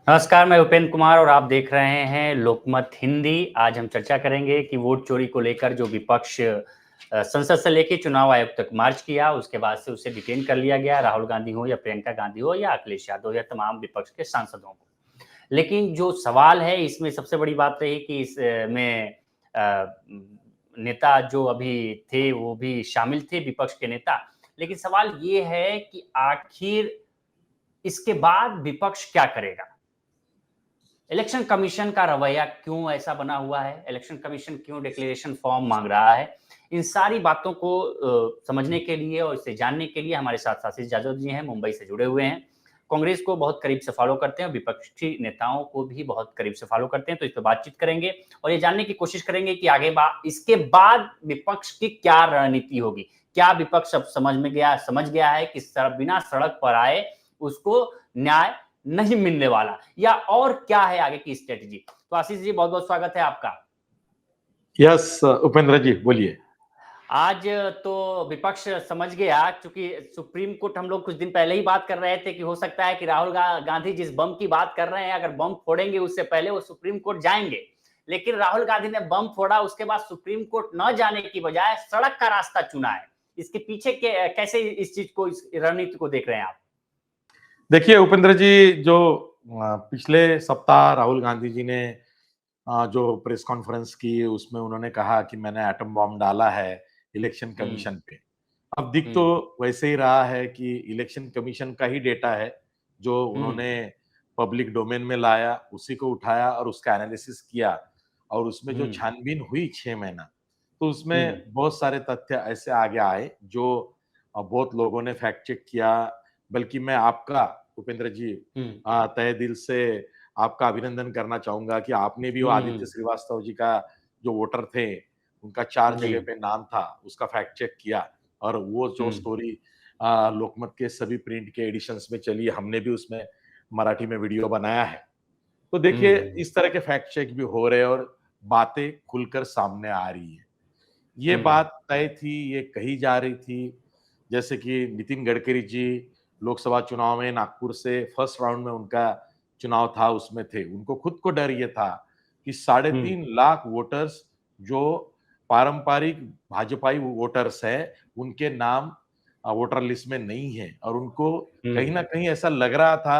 नमस्कार, मैं उपेंद्र कुमार और आप देख रहे हैं लोकमत हिंदी। आज हम चर्चा करेंगे कि वोट चोरी को लेकर जो विपक्ष संसद से लेकर चुनाव आयोग तक मार्च किया, उसके बाद से उसे डिटेन कर लिया गया, राहुल गांधी हो या प्रियंका गांधी हो या अखिलेश यादव या तमाम विपक्ष के सांसदों को। लेकिन जो सवाल है इसमें सबसे बड़ी बात रही कि इसमें नेता जो अभी थे वो भी शामिल थे, विपक्ष के नेता। लेकिन सवाल ये है कि आखिर इसके बाद विपक्ष क्या करेगा? इलेक्शन कमीशन का रवैया क्यों ऐसा बना हुआ है? इलेक्शन कमीशन क्यों डिक्लेरेशन फॉर्म मांग रहा है? इन सारी बातों को समझने के लिए और इसे जानने के लिए हमारे साथ आशीष यादव जी हैं, मुंबई से जुड़े हुए हैं। कांग्रेस को बहुत करीब से फॉलो करते हैं, विपक्षी नेताओं को भी बहुत करीब से फॉलो करते हैं, तो इस पर बातचीत करेंगे और ये जानने की कोशिश करेंगे कि आगे इसके बाद विपक्ष की क्या रणनीति होगी। क्या विपक्ष अब समझ गया है कि बिना सड़क पर आए उसको न्याय नहीं मिलने वाला, या और क्या है आगे की स्ट्रेटेजी? तो आशीष जी, बहुत बहुत स्वागत है आपका। यस उपेंद्र जी, बोलिए। आज तो विपक्ष समझ गया, क्योंकि सुप्रीम कोर्ट, हम लोग कुछ दिन पहले ही बात कर रहे थे कि हो सकता है कि राहुल गांधी जिस बम की बात कर रहे हैं, अगर बम फोड़ेंगे उससे पहले वो सुप्रीम कोर्ट जाएंगे। लेकिन राहुल गांधी ने बम फोड़ा, उसके बाद सुप्रीम कोर्ट न जाने की बजाय सड़क का रास्ता चुना है। इसके पीछे कैसे इस चीज को, इस रणनीति को देख रहे हैं आप? देखिए उपेंद्र जी, जो पिछले सप्ताह राहुल गांधी जी ने जो प्रेस कॉन्फ्रेंस की, उसमें उन्होंने कहा कि मैंने एटम बॉम्ब डाला है इलेक्शन कमीशन पे। अब दिख तो वैसे ही रहा है कि इलेक्शन कमीशन का ही डेटा है जो उन्होंने पब्लिक डोमेन में लाया, उसी को उठाया और उसका एनालिसिस किया, और उसमें जो छानबीन हुई 6 महीना, तो उसमें बहुत सारे तथ्य ऐसे आगे आए जो बहुत लोगों ने फैक्ट चेक किया। बल्कि मैं आपका उपेंद्र जी तहे दिल से आपका अभिनंदन करना चाहूंगा कि आपने भी वो आदित्य श्रीवास्तव जी का जो वोटर थे, उनका 4 जगह पे नाम था, उसका फैक्ट चेक किया, और वो जो स्टोरी लोकमत के सभी प्रिंट के एडिशंस में चली, हमने भी उसमें मराठी में वीडियो बनाया है। तो देखिए, इस तरह के फैक्ट चेक भी हो रहे हैं और बातें खुलकर सामने आ रही है। ये बात तय थी, ये कही जा रही थी। जैसे कि नितिन गडकरी जी लोकसभा चुनाव में नागपुर से फर्स्ट राउंड में उनका चुनाव था, उसमें थे। उनको खुद को डर ये था कि 3.5 लाख वोटर्स जो पारंपरिक भाजपाई वोटर्स हैं, उनके नाम वोटर लिस्ट में नहीं है, और उनको कहीं ना कहीं ऐसा लग रहा था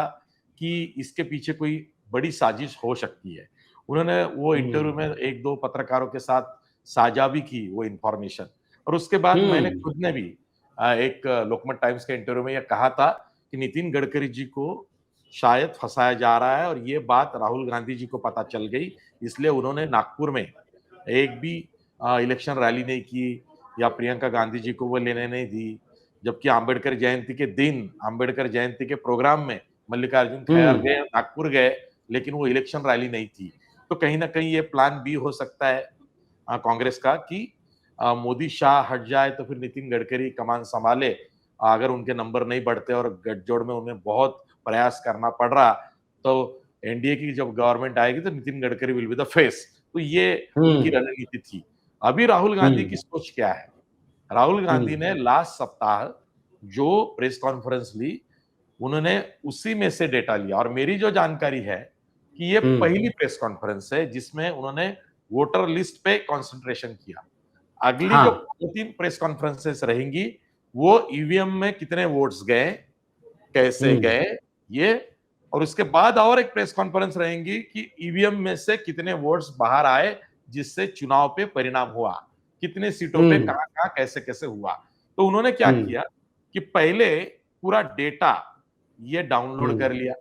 कि इसके पीछे कोई बड़ी साजिश हो सकती है। उन्होंने वो इंटरव्यू में 1-2 पत्रकारों के साथ साझा भी की वो इंफॉर्मेशन, और उसके बाद मैंने खुद ने भी एक लोकमत टाइम्स के इंटरव्यू में यह कहा था कि नितिन गडकरी जी को शायद फंसाया जा रहा है, और ये बात राहुल गांधी जी को पता चल गई, इसलिए उन्होंने नागपुर में एक भी इलेक्शन रैली नहीं की या प्रियंका गांधी जी को वो लेने नहीं दी। जबकि अंबेडकर जयंती के दिन, अंबेडकर जयंती के प्रोग्राम में मल्लिकार्जुन खैर गए, नागपुर गए, लेकिन वो इलेक्शन रैली नहीं थी। तो कहीं ना कहीं ये प्लान बी हो सकता है कांग्रेस का कि मोदी शाह हट जाए तो फिर नितिन गडकरी कमान संभाले। अगर उनके नंबर नहीं बढ़ते और गठजोड़ में उन्हें बहुत प्रयास करना पड़ रहा, तो एनडीए की जब गवर्नमेंट आएगी तो Nitin Gadkari will be the face. तो ये उनकी रणनीति थी। अभी राहुल गांधी की सोच क्या है? राहुल गांधी ने लास्ट सप्ताह जो प्रेस कॉन्फ्रेंस ली, उन्होंने उसी में से डेटा लिया, और मेरी जो जानकारी है कि ये पहली प्रेस कॉन्फ्रेंस है जिसमें उन्होंने वोटर लिस्ट पे कंसंट्रेशन किया। अगली जो 2-3 प्रेस कॉन्फ्रेंसेस रहेंगी, वो ईवीएम में कितने वोट्स गए, कैसे गए, ये, और उसके बाद और एक प्रेस कॉन्फ्रेंस रहेंगी कि ईवीएम में से कितने वोट्स बाहर आए, जिससे चुनाव पे परिणाम हुआ, कितने सीटों पे कहां-कहां कैसे-कैसे हुआ। तो उन्होंने क्या किया कि पहले पूरा डेटा ये डाउनलोड कर लिया,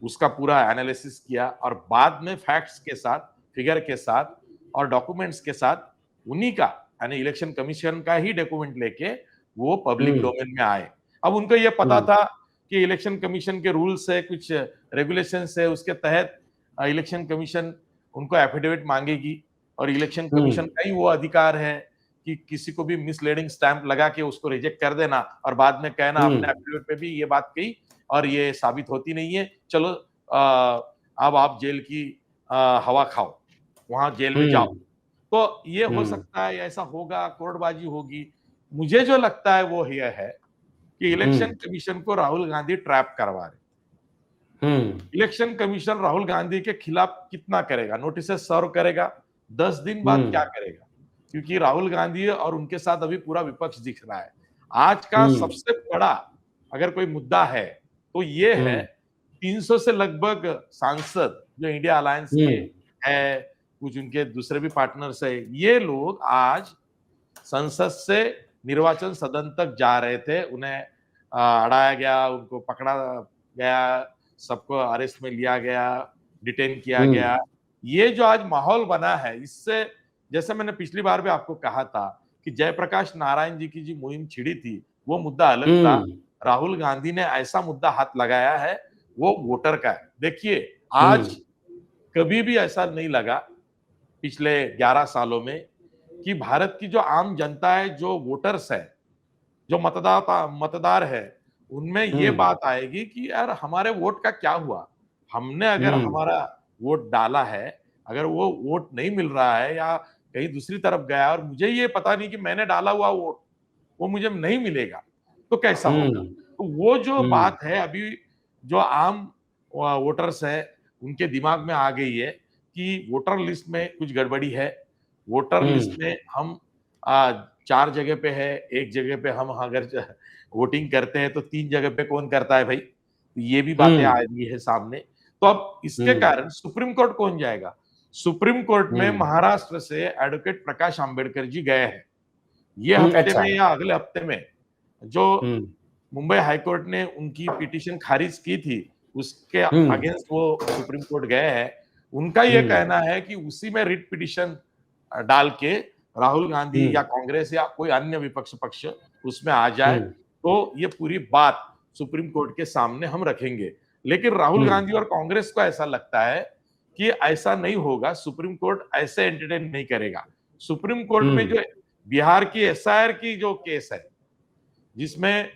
उसका पूरा एनालिसिस किया, और बाद में फैक्ट्स के साथ, फिगर के साथ और डॉक्यूमेंट्स के साथ उन्हीं का, यानी इलेक्शन कमीशन का ही डॉक्यूमेंट लेके वो पब्लिक डोमेन में आए। अब उनको ये पता था कि इलेक्शन कमीशन के रूल्स है, कुछ रेगुलेशंस है, उसके तहत इलेक्शन कमीशन उनको एफिडेविट मांगेगी, और इलेक्शन कमीशन का ही वो अधिकार है कि किसी को भी मिसलीडिंग स्टैंप लगा के उसको रिजेक्ट कर देना, और बाद में कहना अपने एफिडेविट पे भी ये बात कही और ये साबित होती नहीं है, चलो अब आप जेल की हवा खाओ, वहां जेल में जाओ। तो ये हो सकता है, ऐसा होगा, कोर्टबाजी होगी। मुझे जो लगता है वो यह है कि इलेक्शन कमीशन को राहुल गांधी ट्रैप करवा रहे। इलेक्शन कमीशन राहुल गांधी के खिलाफ कितना करेगा, नोटिस सर्व करेगा, 10 दिन बाद क्या करेगा, क्योंकि राहुल गांधी और उनके साथ अभी पूरा विपक्ष दिख रहा है। आज का सबसे बड़ा अगर कोई मुद्दा है तो ये है 300 से लगभग सांसद जो इंडिया अलायंस के है, कुछ उनके दूसरे भी पार्टनर्स है, ये लोग आज संसद से निर्वाचन सदन तक जा रहे थे, उन्हें अड़ाया गया, उनको पकड़ा गया, सबको अरेस्ट में लिया गया, डिटेन किया गया। ये जो आज माहौल बना है, इससे जैसे मैंने पिछली बार भी आपको कहा था कि जयप्रकाश नारायण जी की जो मुहिम छिड़ी थी, वो मुद्दा अलग था। राहुल गांधी ने ऐसा मुद्दा हाथ लगाया है, वो वोटर का है। देखिए, आज कभी भी ऐसा नहीं लगा पिछले 11 सालों में कि भारत की जो आम जनता है, जो वोटर्स है, जो मतदार है, उनमें ये बात आएगी कि यार हमारे वोट का क्या हुआ, हमने अगर हमारा वोट डाला है, अगर वो वोट नहीं मिल रहा है या कहीं दूसरी तरफ गया और मुझे ये पता नहीं कि मैंने डाला हुआ वोट वो मुझे नहीं मिलेगा, तो कैसा होगा। तो वो जो बात है अभी जो आम वोटर्स है उनके दिमाग में आ गई है कि वोटर लिस्ट में कुछ गड़बड़ी है, वोटर लिस्ट में हम 4 जगह पे है, एक जगह पे हम अगर वोटिंग करते हैं तो 3 जगह पे कौन करता है भाई, ये भी बातें आ रही है सामने। तो अब इसके कारण सुप्रीम कोर्ट कौन जाएगा, सुप्रीम कोर्ट में महाराष्ट्र से एडवोकेट प्रकाश आंबेडकर जी गए हैं। ये हफ्ते में या अगले हफ्ते में जो मुंबई हाईकोर्ट ने उनकी पिटीशन खारिज की थी, उसके अगेंस्ट वो सुप्रीम कोर्ट गए हैं। उनका ये कहना है कि उसी में रिट पिटीशन डाल के राहुल गांधी या कांग्रेस या कोई अन्य विपक्ष पक्ष उसमें आ जाए तो ये पूरी बात सुप्रीम कोर्ट के सामने हम रखेंगे। लेकिन राहुल गांधी और कांग्रेस को ऐसा लगता है कि ऐसा नहीं होगा, सुप्रीम कोर्ट ऐसे एंटरटेन नहीं करेगा। सुप्रीम कोर्ट में जो बिहार की एसआईआर की जो केस है, जिसमें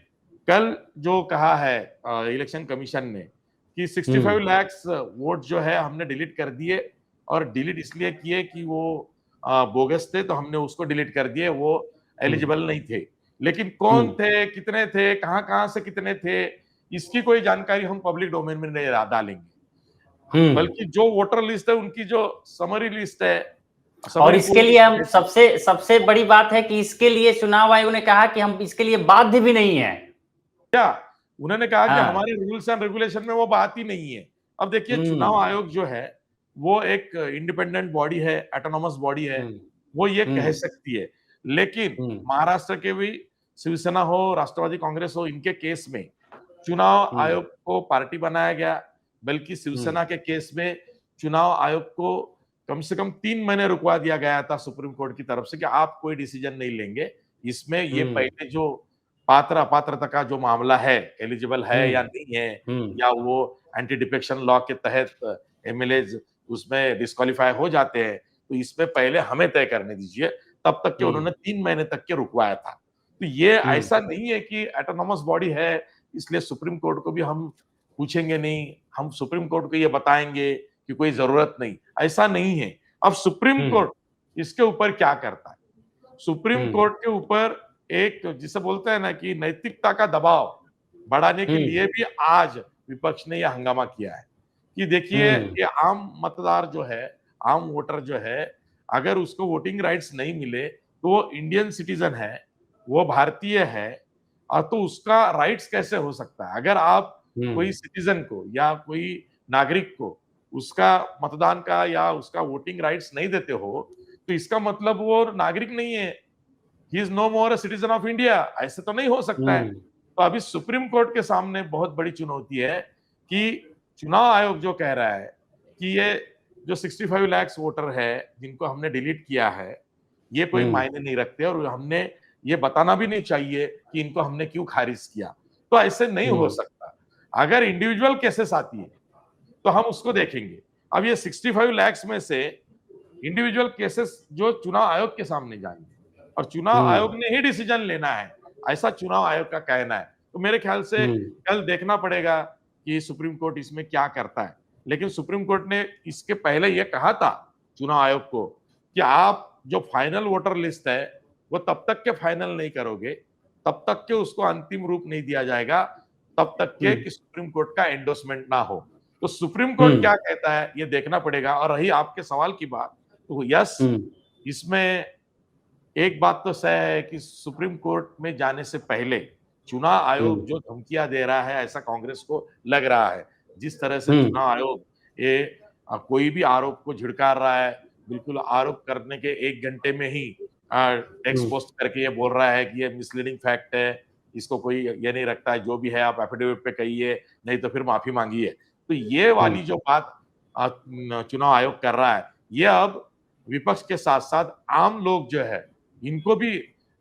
कल जो कहा है इलेक्शन कमीशन ने कि 65 लाख वोट जो है हमने डिलीट कर दिए, और डिलीट इसलिए किए कि वो बोगस थे तो हमने उसको डिलीट कर दिए, वो एलिजिबल नहीं थे। लेकिन कौन थे, कितने थे, कहां से कितने थे, इसकी कोई जानकारी हम पब्लिक डोमेन में नहीं डालेंगे, बल्कि जो वोटर लिस्ट है उनकी जो समरी लिस्ट है। और इसके लिए हम सबसे बड़ी बात है कि इसके लिए चुनाव आयोग ने कहा कि हम इसके लिए बाध्य भी नहीं है। क्या उन्होंने कहा कि हमारे रूल्स एंड रेगुलेशन में वो बात ही नहीं है। अब देखिए, चुनाव आयोग जो है वो एक इंडिपेंडेंट बॉडी है, ऑटोनोमस बॉडी है, वो ये कह सकती है। लेकिन महाराष्ट्र के भी शिवसेना हो, राष्ट्रवादी कांग्रेस हो, इनके केस में चुनाव आयोग को पार्टी बनाया गया, बल्कि शिवसेना के केस में चुनाव आयोग को कम से कम 3 महीने रुकवा दिया गया था सुप्रीम कोर्ट की तरफ से कि आप कोई डिसीजन नहीं लेंगे इसमें। ये पहले जो अपात्रता का जो मामला है, एलिजिबल है या नहीं है, या वो एंटी डिफेक्शन लॉ के तहत एमएलए उसमें डिस्क्वालीफाई हो जाते हैं, तो इसमें पहले हमें तय करने दीजिए। तब तक के उन्होंने 3 महीने तक के रुकवाया था। तो ये ऐसा नहीं है कि ऑटोनोमस बॉडी है इसलिए सुप्रीम कोर्ट को भी हम पूछेंगे नहीं, हम सुप्रीम कोर्ट को ये बताएंगे कि कोई जरूरत नहीं, ऐसा नहीं है। अब सुप्रीम कोर्ट इसके ऊपर क्या करता है, सुप्रीम कोर्ट के ऊपर एक जिसे बोलते हैं ना कि नैतिकता का दबाव बढ़ाने के लिए भी आज विपक्ष ने यह हंगामा किया है कि देखिए, ये आम मतदार जो है, आम वोटर जो है, अगर उसको वोटिंग राइट्स नहीं मिले तो वो इंडियन सिटीजन है, वो भारतीय है, और तो उसका राइट्स कैसे हो सकता है। अगर आप कोई सिटीजन को या कोई नागरिक को उसका मतदान का या उसका वोटिंग राइट्स नहीं देते हो, तो इसका मतलब वो नागरिक नहीं है, he is no more a citizen of India, ऐसे तो नहीं हो सकता है। तो अभी सुप्रीम कोर्ट के सामने बहुत बड़ी चुनौती है कि चुनाव आयोग जो कह रहा है कि ये जो 65 लाख वोटर है जिनको हमने डिलीट किया है, ये कोई मायने नहीं रखते, और हमने ये बताना भी नहीं चाहिए कि इनको हमने क्यों खारिज किया। तो ऐसे नहीं हो सकता। अगर इंडिविजुअल केसेस आती है तो हम उसको देखेंगे। अब ये 65 लाख में से इंडिविजुअल केसेस जो चुनाव आयोग के सामने जाएंगे, और चुनाव आयोग ने ही डिसीजन लेना है, ऐसा चुनाव आयोग का कहना है। तो मेरे ख्याल से कल देखना पड़ेगा कि सुप्रीम कोर्ट इसमें क्या करता है। लेकिन सुप्रीम कोर्ट ने इसके पहले यह कहा था चुनाव आयोग को कि आप जो फाइनल वोटर लिस्ट है वो तब तक के फाइनल नहीं करोगे, तब तक के उसको अंतिम रूप नहीं दिया जाएगा, तब तक के कि सुप्रीम कोर्ट का एंडोर्समेंट ना हो। तो सुप्रीम कोर्ट क्या कहता है ये देखना पड़ेगा। और रही आपके सवाल की बात, तो यस, इसमें एक बात तो सही है कि सुप्रीम कोर्ट में जाने से पहले चुनाव आयोग जो धमकियां दे रहा है, ऐसा कांग्रेस को लग रहा है। जिस तरह से चुनाव आयोग ये कोई भी आरोप को झिड़कार रहा है, बिल्कुल आरोप करने के 1 घंटे में ही टेक्स्ट पोस्ट करके ये बोल रहा है कि ये मिसलीडिंग फैक्ट है, इसको कोई ये नहीं रखता है, जो भी है आप एफिडेविट पे कहिए, नहीं तो फिर माफी मांगिए। तो ये वाली जो बात चुनाव आयोग कर रहा है, ये अब विपक्ष के साथ साथ आम लोग जो है इनको भी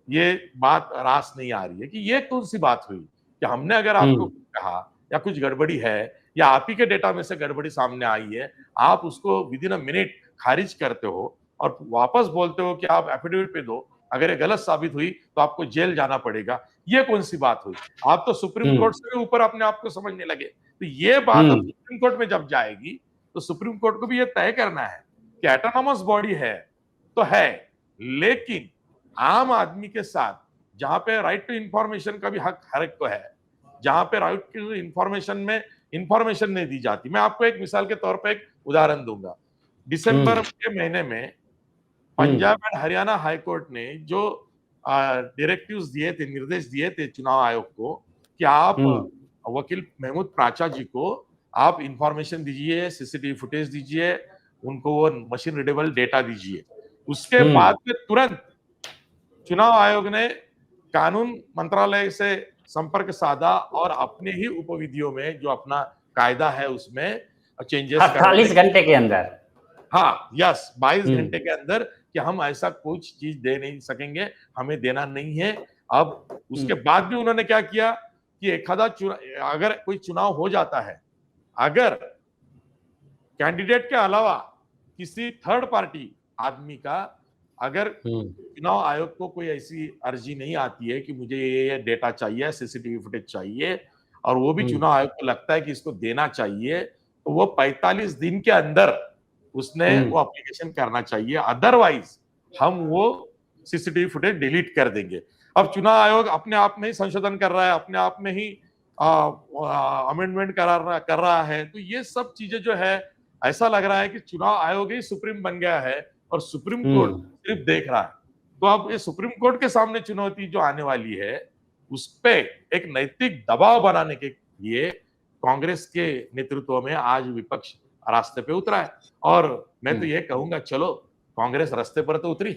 ये बात रास नहीं आ रही है कि ये कौन सी बात हुई कि हमने अगर आपको कहा या कुछ गड़बड़ी है या आप ही के डेटा में से गड़बड़ी सामने आई है, आप उसको विद इन अ मिनट खारिज करते हो और वापस बोलते हो कि आप एफिडेविट पे दो, अगर ये गलत साबित हुई तो आपको जेल जाना पड़ेगा। ये कौन सी बात हुई? आप तो सुप्रीम कोर्ट से भी ऊपर अपने आप को समझने लगे। तो ये बात अब सुप्रीम कोर्ट में जब जाएगी तो सुप्रीम कोर्ट को भी ये तय करना है कि ऑटोनोमस बॉडी है तो है, लेकिन आम आदमी के साथ जहां पे राइट टू इंफॉर्मेशन का भी हक हर एक को है, जहां पे राइट टू इंफॉर्मेशन में इंफॉर्मेशन नहीं दी जाती। मैं आपको एक मिसाल के तौर पे एक उदाहरण दूंगा। दिसंबर के महीने में Punjab and Haryana high court ने जो डायरेक्टिव्स दिए थे, निर्देश दिए थे चुनाव आयोग को कि आप वकील महमूद प्राचा जी को आप इंफॉर्मेशन दीजिए, सीसीटीवी फुटेज दीजिए, उनको वो मशीन रीडेबल डेटा दीजिए। उसके बाद में तुरंत चुनाव आयोग ने कानून मंत्रालय से संपर्क साधा और अपने ही उपविधियों में जो अपना कायदा है उसमें चेंजेस 48 घंटे के अंदर, हाँ यस 22 घंटे के अंदर कि हम ऐसा कुछ चीज दे नहीं सकेंगे, हमें देना नहीं है। अब उसके बाद भी उन्होंने क्या किया कि अगर कोई चुनाव हो जाता है, अगर कैंडिडेट के अलावा किसी थर्ड पार्टी आदमी का अगर चुनाव आयोग को कोई ऐसी अर्जी नहीं आती है कि मुझे ये डेटा चाहिए, सीसीटीवी फुटेज चाहिए, और वो भी चुनाव आयोग को लगता है कि इसको देना चाहिए, तो वो 45 दिन के अंदर उसने वो एप्लीकेशन करना चाहिए। अदरवाइज हम वो सीसीटीवी फुटेज डिलीट कर देंगे। अब चुनाव आयोग अपने आप में ही संशोधन कर रहा है, अपने आप में ही अमेंडमेंट कर रहा है। तो ये सब चीजें जो है ऐसा लग रहा है कि चुनाव आयोग ही सुप्रीम बन गया है और सुप्रीम कोर्ट सिर्फ देख रहा है। तो अब ये सुप्रीम कोर्ट के सामने चुनौती जो आने वाली है, उस पे एक नैतिक दबाव बनाने के लिए कांग्रेस के नेतृत्व में आज विपक्ष रास्ते पे उतरा है। और मैं तो ये कहूंगा, चलो कांग्रेस रास्ते पर तो उतरी।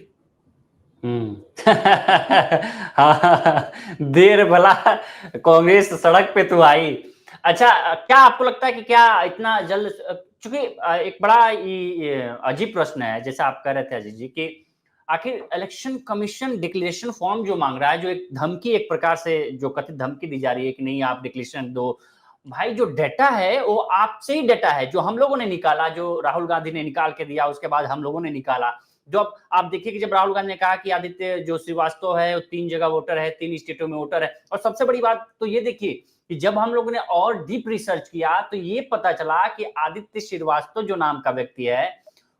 हाँ, देर भला कांग्रेस सड़क पे तो आई। अच्छा, क्या आपको लगता है कि क्या इतना जल्द, चूंकि एक बड़ा अजीब प्रश्न है, जैसा आप कह रहे थे अजीत जी, कि आखिर इलेक्शन कमीशन डिक्लेरेशन फॉर्म जो मांग रहा है, जो एक धमकी, एक प्रकार से जो कथित धमकी दी जा रही है कि नहीं आप डिक्लेरेशन दो, भाई जो डेटा है वो आपसे ही डेटा है, जो हम लोगों ने निकाला, जो राहुल गांधी ने निकाल के दिया, उसके बाद हम लोगों ने निकाला। जो आप देखिए कि जब राहुल गांधी ने कहा कि आदित्य जो श्रीवास्तव है वो 3 जगह वोटर है, 3 स्टेटों में वोटर है, और सबसे बड़ी बात तो ये देखिए कि जब हम लोगों ने और डीप रिसर्च किया तो ये पता चला कि आदित्य श्रीवास्तव जो नाम का व्यक्ति है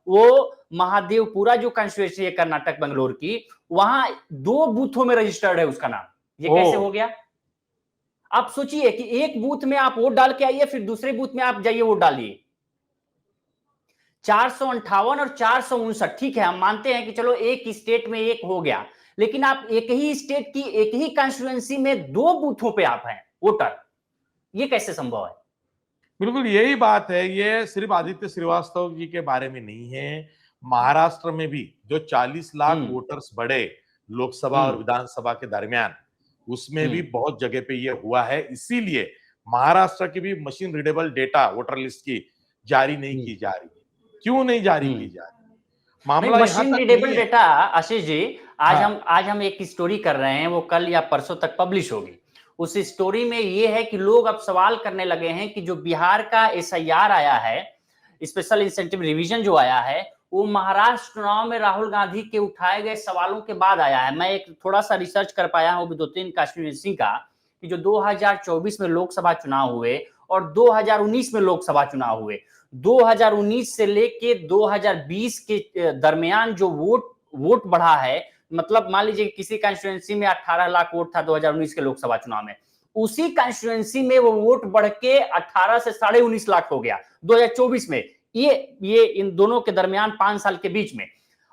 वो महादेवपुरा जो कंस्टिट्यूएंसी है कर्नाटक बेंगलोर की, वहां 2 बूथों में रजिस्टर्ड है उसका नाम। ये कैसे हो गया? आप सोचिए कि एक बूथ में आप वोट डाल के आइए, फिर दूसरे बूथ में आप जाइए वोट डालिए। 458 और 459, ठीक है, हम मानते हैं कि चलो एक स्टेट में एक हो गया, लेकिन आप एक ही स्टेट की एक ही कॉन्स्टिट्यूएंसी में 2 बूथों पे आप हैं वोटर, ये कैसे संभव है? बिल्कुल यही बात है। ये सिर्फ आदित्य श्रीवास्तव जी के बारे में नहीं है, महाराष्ट्र में भी जो 40 लाख वोटर्स बढ़े लोकसभा और विधानसभा के दरमियान, उसमें भी बहुत जगह पे ये हुआ है। इसीलिए महाराष्ट्र की भी machine readable data voter list की जारी नहीं की जा रही। क्यों नहीं जारी की जा रही? मामला machine readable data, Ashish ji, आज हम एक स्टोरी कर रहे हैं, वो कल या परसों तक पब्लिश होगी। उस स्टोरी में ये है कि लोग अब सवाल करने लगे हैं कि जो बिहार का एसआईआर आया है, स्पेशल इंसेंटिव रिवीजन जो आया है, वो महाराष्ट्र चुनाव में राहुल गांधी के उठाए गए सवालों के बाद आया है। मैं एक थोड़ा सा रिसर्च कर पाया हूं 2-3 कॉन्स्टिट्यूएंसी का, कि जो 2024 में लोकसभा चुनाव हुए और 2019 में लोकसभा चुनाव हुए, 2019 से लेके 2020 के दरमियान जो वोट बढ़ा है, मतलब मान लीजिए किसी कॉन्स्टिट्यूएंसी में 18 लाख वोट था 2019 के लोकसभा चुनाव में, उसी कंस्टिट्यूएंसी में वो वोट बढ़ के 18 से 19.5 लाख हो गया 2024 में। ये इन दोनों के दरमियान 5 साल के बीच में।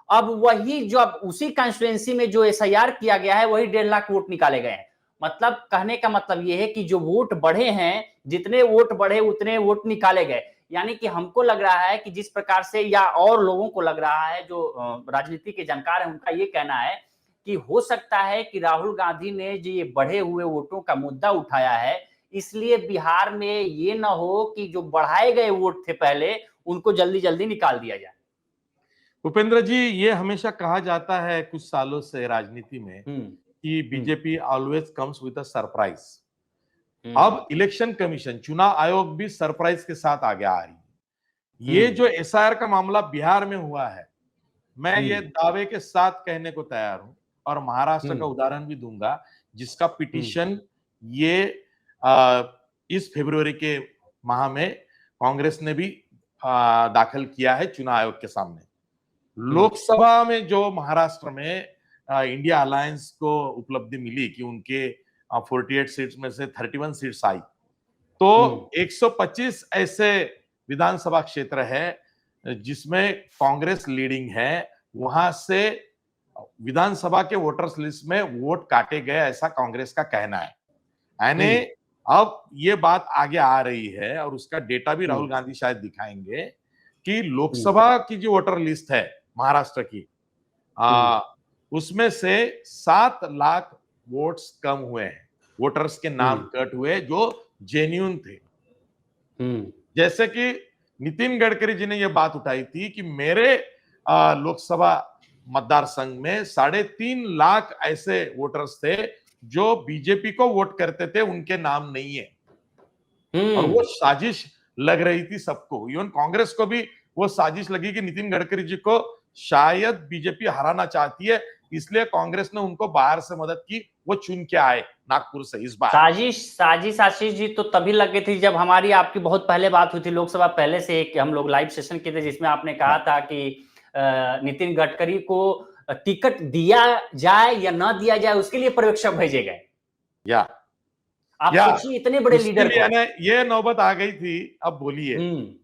अब वही जो अब उसी कंस्टिट्यूएंसी में जो एसआईआर किया गया है वही 1.5 लाख वोट निकाले गए हैं। मतलब कहने का मतलब ये है कि जो वोट बढ़े हैं, जितने वोट बढ़े उतने वोट निकाले गए। यानी कि हमको लग रहा है कि जिस प्रकार से, या और लोगों को लग रहा है जो राजनीति के जानकार हैं, उनका ये कहना है कि हो सकता है कि राहुल गांधी ने जो ये बढ़े हुए वोटों का मुद्दा उठाया है, इसलिए बिहार में ये ना हो कि जो बढ़ाए गए वोट थे पहले उनको जल्दी जल्दी निकाल दिया जाए। उपेंद्र जी, ये हमेशा कहा जाता है कुछ सालों से राजनीति में कि BJP always comes with a surprise. अब इलेक्शन कमीशन, चुनाव आयोग भी सरप्राइज के साथ आगे आ रही है। ये जो एसआईआर का मामला बिहार में हुआ है, मैं ये दावे के साथ कहने को तैयार हूं, और महाराष्ट्र का उदाहरण भी दूंगा, जिसका पिटीशन ये इस फरवरी के माह में कांग्रेस ने भी दाखिल किया है चुनाव आयोग के सामने। लोकसभा में जो महाराष्ट्र में इंडिया अलायंस को उपलब्धि मिली कि उनके 48 सीट्स में से 31 सीट्स आई, तो 125 ऐसे विधानसभा क्षेत्र है जिसमें कांग्रेस लीडिंग है, वहां से विधानसभा के वोटर्स लिस्ट में वोट काटे गए, ऐसा कांग्रेस का कहना है। यानी अब ये बात आगे आ रही है, और उसका डेटा भी राहुल गांधी शायद दिखाएंगे कि लोकसभा की जो वोटर लिस्ट है महाराष्ट्र की, उसमें से 7 लाख वोट्स कम हुए हैं, वोटर्स के नाम कट हुए जो जेन्युइन थे। जैसे कि नितिन गडकरी जी ने यह बात उठाई थी कि मेरे लोकसभा मतदार संघ में 3.5 लाख ऐसे वोटर्स थे जो बीजेपी को वोट करते थे, उनके नाम नहीं है। और वो साजिश लग रही थी सबको, इवन कांग्रेस को भी वो साजिश लगी कि नितिन गडकरी जी को शायद बीजेपी हराना चाहती है, इसलिए कांग्रेस ने उनको बाहर से मदद की, वो चुन के आए नागपुर से इस बार। साजिश आशीष जी तो तभी लगी थी जब हमारी आपकी बहुत पहले बात हुई थी लोकसभा, पहले से एक हम लोग लाइव सेशन किए थे जिसमें आपने कहा था कि नितिन गडकरी को टिकट दिया जाए या ना दिया जाए उसके लिए पर्यवेक्षक भेजे गए। आप सोचिए इतने बड़े लीडर को, ये नौबत आ गई थी। अब बोलिए,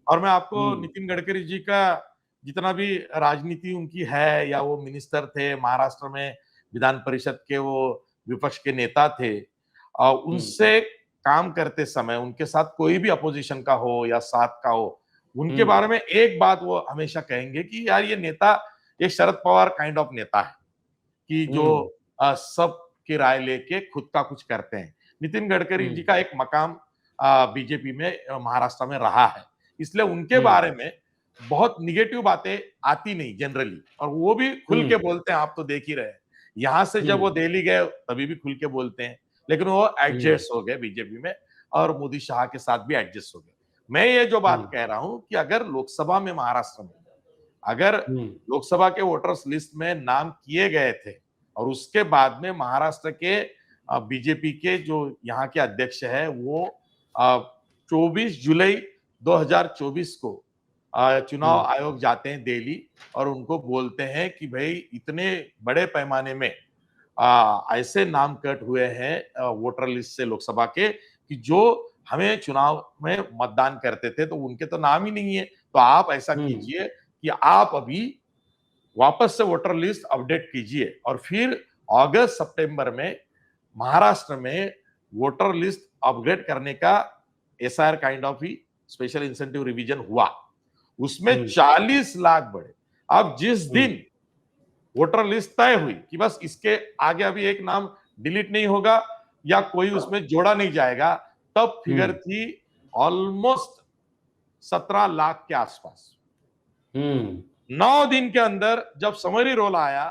और मैं आपको नितिन गडकरी जी का जितना भी राजनीति उनकी है, या वो मिनिस्टर थे महाराष्ट्र में, विधान परिषद के वो विपक्ष के नेता थे, और उनसे काम करते समय उनके साथ कोई भी अपोजिशन का हो या साथ का हो, उनके बारे में एक बात वो हमेशा कहेंगे कि यार ये नेता एक शरद पवार काइंड ऑफ नेता है कि जो सब की राय लेके खुद का कुछ करते हैं। नितिन गडकरी जी का एक मकाम बीजेपी में महाराष्ट्र में रहा है, इसलिए उनके बारे में बहुत निगेटिव बातें आती नहीं जनरली, और वो भी खुल के बोलते हैं। आप तो देख ही रहे हैं, यहां से जब वो दिल्ली गए तभी भी खुल के बोलते हैं, लेकिन वो एडजस्ट हो गए बीजेपी में, और मोदी शाह के साथ भी एडजस्ट हो गए। मैं ये जो बात कह रहा हूं कि अगर लोकसभा में महाराष्ट्र में अगर लोकसभा के वोटर्स लिस्ट में नाम किए गए थे, और उसके बाद में महाराष्ट्र के बीजेपी के जो यहाँ के अध्यक्ष है वो 24 जुलाई 2024 को चुनाव आयोग जाते हैं दिल्ली, और उनको बोलते हैं कि भाई इतने बड़े पैमाने में ऐसे नाम कट हुए हैं वोटर लिस्ट से लोकसभा के कि जो हमें चुनाव में मतदान करते थे, तो उनके तो नाम ही नहीं है। तो आप ऐसा कीजिए कि आप अभी वापस से वोटर लिस्ट अपडेट कीजिए, और फिर अगस्त सितंबर में महाराष्ट्र में वोटर लिस्ट अपग्रेड करने का SIR kind of he special incentive revision हुआ, उसमें 40 लाख बढ़े। अब जिस दिन वोटर लिस्ट तय हुई कि बस इसके आगे अभी एक नाम डिलीट नहीं होगा या कोई उसमें जोड़ा नहीं जाएगा, तब फिगर थी ऑलमोस्ट 17 लाख के आसपास। 9 दिन के अंदर जब समरी रोल आया